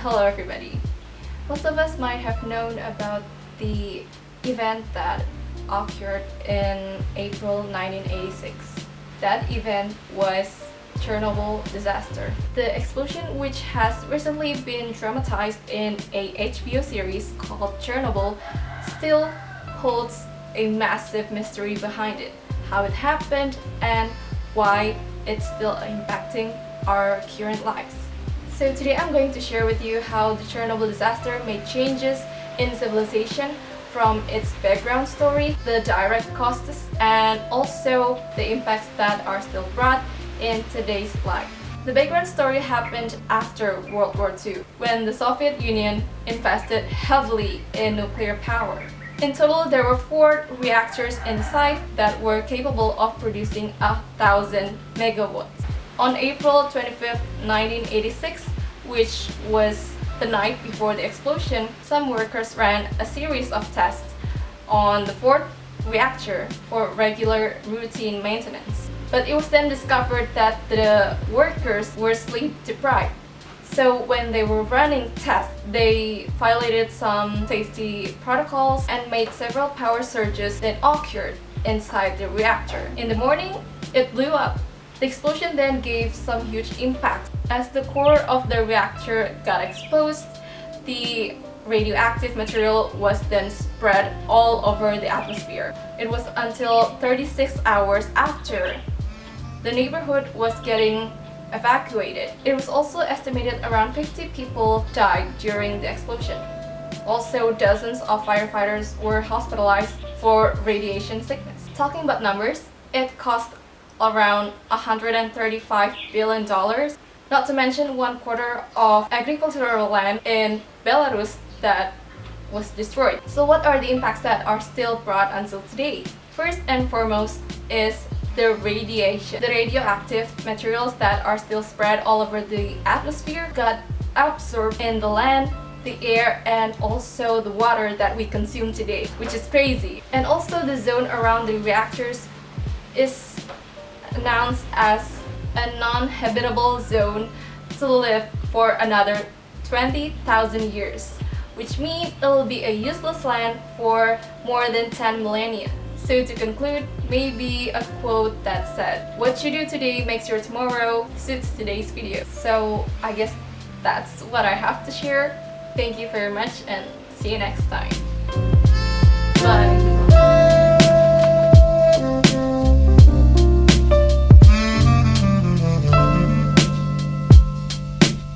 hello everybody. Most of us might have known about the event that occurred in April 1986. That event was Chernobyl Disaster. The explosion, which has recently been dramatized in a HBO series called Chernobyl, still holds a massive mystery behind it, how it happened and why it's still impacting our current lives. So today I'm going to share with you how the Chernobyl disaster made changes in civilization from its background story, the direct causes, and also the impacts that are still brought in today's life. The background story happened after World War II, when the Soviet Union invested heavily in nuclear power. In total, there were 4 reactors in the site that were capable of producing 1,000 megawatts. On April 25, 1986, which was the night before the explosion, some workers ran a series of tests on the 4th reactor for regular routine maintenance. But it was then discovered that the workers were sleep deprived. So when they were running tests, they violated some safety protocols and made several power surges that occurred inside the reactor. In the morning, it blew up. The explosion then gave some huge impact. As the core of the reactor got exposed, the radioactive material was then spread all over the atmosphere. It was until 36 hours after the neighborhood was getting evacuated. It was also estimated around 50 people died during the explosion. Also, dozens of firefighters were hospitalized for radiation sickness. Talking about numbers, it cost around $135 billion, not to mention 1/4 of agricultural land in Belarus that was destroyed. So what are the impacts that are still brought until today? First and foremost is the radiation. The radioactive materials that are still spread all over the atmosphere got absorbed in the land, the air, and also the water that we consume today, which is crazy. And also the zone around the reactors is announced as a non-habitable zone to live for another 20,000 years, which means it will be a useless land for more than 10 millennia. So to conclude, maybe a quote that said, "What you do today makes your tomorrow," suits today's video. So I guess that's what I have to share. Thank you very much and see you next time. Bye!